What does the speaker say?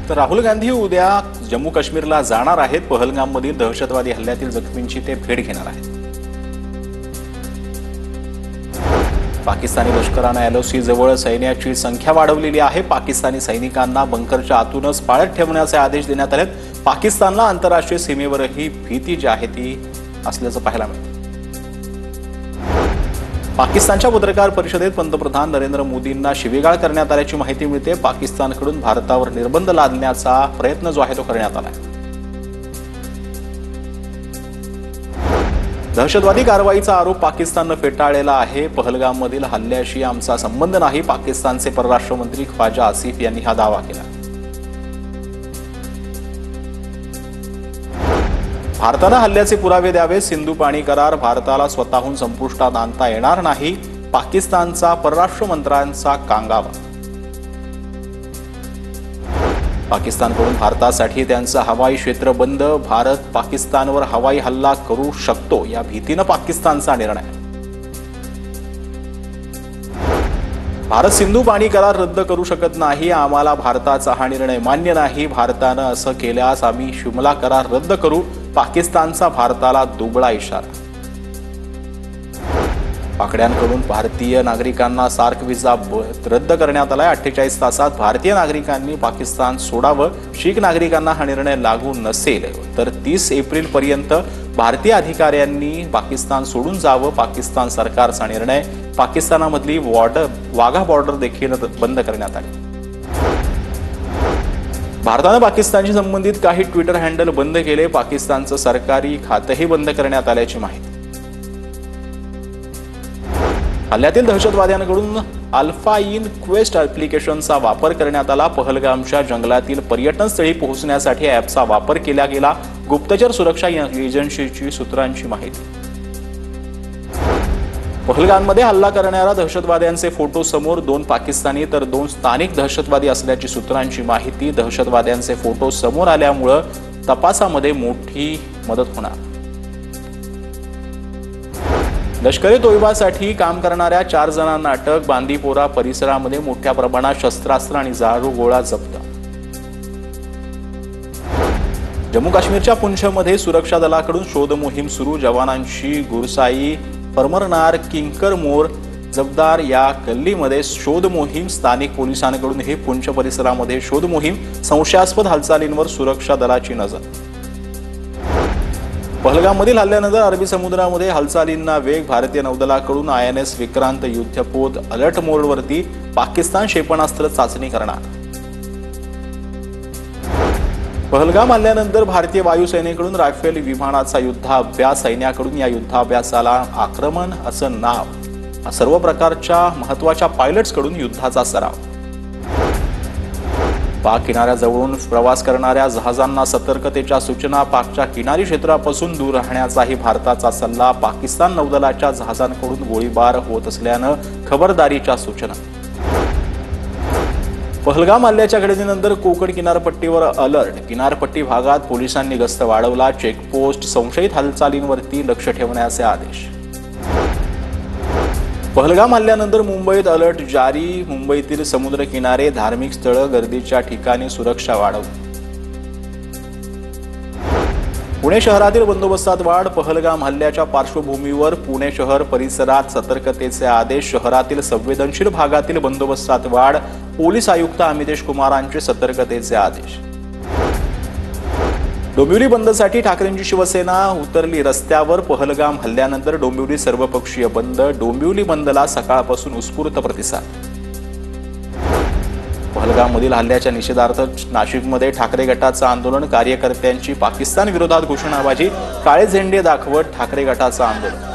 तर राहुल गांधी उद्या जम्मू काश्मीरला जाणार आहेत। पहलगाममधील दहशतवादी हल्ल्यातील जखमींची ते भेट घेणार आहेत। पाकिस्तानी लष्कराने LOC जवळ सैन्याची संख्या वाढवलेली आहे। पाकिस्तानी सैनिकांना बंकरच्या आतूनच पाळत ठेवण्याचे आदेश देण्यात आलेत। पाकिस्तानला आंतरराष्ट्रीय सीमेवरही भीती जी आहे ती असल्याचं पाहायला मिळतं। पाकिस्तानच्या पत्रकार परिषदेत पंतप्रधान नरेंद्र मोदींना शिवीगाळ करण्यात आल्याची माहिती मिळते। पाकिस्तानकडून भारतावर निर्बंध लादण्याचा प्रयत्न जो आहे तो करण्यात आला आहे। दहशतवादी कारवाईचा आरोप पाकिस्तानने फेटाळलेला आहे। पहलगाममधील हल्ल्याशी आमचा संबंध नाही, पाकिस्तानचे परराष्ट्र मंत्री ख्वाजा आसिफ यांनी हा दावा केला। भारताने हल्ल्याचे पुरावे द्यावे। सिंधू पाणी करार भारताला स्वतःहून संपुष्टात आणता येणार नाही, पाकिस्तानचा परराष्ट्र मंत्र्यांचा कांगावा। पाकिस्तानकडून भारतासाठी त्यांचं हवाई क्षेत्र बंद, भारत पाकिस्तानवर हवाई हल्ला करू शकतो या भीतीने पाकिस्तानचा निर्णय। भारत सिंधू पाणी करार रद्द करू शकत नाही, आम्हाला भारताचा हा निर्णय मान्य नाही। भारताने असं केल्यास आम्ही शिमला करार रद्द करू, पाकिस्तानचा भारताला दुबळा इशारा। पाकड्यांकडून भारतीय नागरिकांना सार्क व्हिसा रद्द करण्यात आलाय। 48 तासात भारतीय नागरिकांनी पाकिस्तान सोडावं। शीख नागरिकांना हा निर्णय लागू नसेल तर 30 एप्रिल पर्यंत भारतीय अधिकाऱ्यांनी पाकिस्तान सोडून जावं। पाकिस्तान सरकारचा निर्णय। पाकिस्तानामधली वाघा बॉर्डर देखील बंद करण्यात आली। भारताने पाकिस्तानशी संबंधित काही ट्विटर हँडल बंद केले। पाकिस्तानचं सरकारी खातेही बंद करण्यात आल्याची माहिती। हल्ल्यातील दहशतवाद्यांकडून अल्फा इन क्वेस्ट ॲप्लिकेशनचा वापर करण्यात आला। पहलगामच्या जंगलातील पर्यटन स्थळी पोहोचण्यासाठी ॲपचा वापर केला गेला। गुप्तचर सुरक्षा एजन्सीची सूत्रांची माहिती। पहलगाममध्ये हल्ला करणाऱ्या दहशतवाद्यांचे फोटो समोर, 2 पाकिस्तानी तर 2 स्थानिक दहशतवादी असल्याची सूत्रांची माहिती। दहशतवाद्यांचे फोटो समोर आल्यामुळे तपासामध्ये मोठी मदत होणार। लष्करी तोयबासाठी काम करणाऱ्या 4 जणांना अटक। बांदीपोरा परिसरामध्ये मोठ्या प्रमाणात शस्त्रास्त्र आणि दारुगोळा जप्त। जम्मू काश्मीरच्या पुंछमध्ये सुरक्षा दलाकडून शोध मोहीम सुरू। जवानांची गुरसाई, परमरनार, किंकरमोर, जबदार या गल्लीमध्ये शोध मोहीम। स्थानिक पोलिसांकडून हे पुंछ परिसरामध्ये शोध मोहीम। संशयास्पद हालचालींवर सुरक्षा दलाची नजर। पहलगाममधील हल्ल्यानंतर अरबी समुद्रामध्ये हालचालींना वेग। भारतीय नौदलाकडून INS विक्रांत युद्धपोत अलर्ट मोडवरती। पाकिस्तान क्षेपणास्त्र चाचणी करणार। पहलगाम हल्ल्यानंतर भारतीय वायुसेनेकडून राफेल विमानाचा युद्धाभ्यास। सैन्याकडून या युद्धाभ्यासाला आक्रमण असं नाव। सर्व प्रकारच्या महत्त्वाच्या पायलट्सकडून युद्धाचा सराव। पाक किनाऱ्याजवळून प्रवास करणाऱ्या जहाजांना सतर्कतेच्या सूचना। पाकच्या किनारी क्षेत्रापासून दूर राहण्याचाही भारताचा सल्ला। पाकिस्तान नौदलाच्या जहाजांकडून गोळीबार होत असल्यानं खबरदारीच्या सूचना। पहलगाम हल्ल्याच्या घटनेनंतर कोकण किनारपट्टीवर अलर्ट। किनारपट्टी भागात पोलिसांनी गस्त वाढवला। चेकपोस्ट, संशयित हालचालींवरती लक्ष ठेवण्याचे आदेश। पहलगाम हल्ल्यानंतर मुंबईत अलर्ट जारी। मुंबईतील समुद्र किनारे, धार्मिक स्थळं, गर्दीच्या ठिकाणी सुरक्षा वाढवली। पुणे शहरातील बंदोबस्तात वाढ। पहलगाम हल्ल्याच्या पार्श्वभूमीवर पुणे शहर परिसरात सतर्कतेचे आदेश। शहरातील संवेदनशील भागातील बंदोबस्तात वाढ। पोलीस आयुक्त अमितेश कुमारांचे सतर्कतेचे आदेश। डोंबिवली बंदसाठी ठाकरेंची शिवसेना उतरली रस्त्यावर। पहलगाम हल्ल्यानंतर डोंबिवली सर्वपक्षीय बंद। डोंबिवली बंदला सकाळपासून उत्स्फूर्त प्रतिसाद। पहलगाममधील हल्ल्याच्या निषेधार्थ नाशिकमध्ये ठाकरे गटाचं आंदोलन। कार्यकर्त्यांची पाकिस्तान विरोधात घोषणाबाजी। काळे झेंडे दाखवत ठाकरे गटाचं आंदोलन।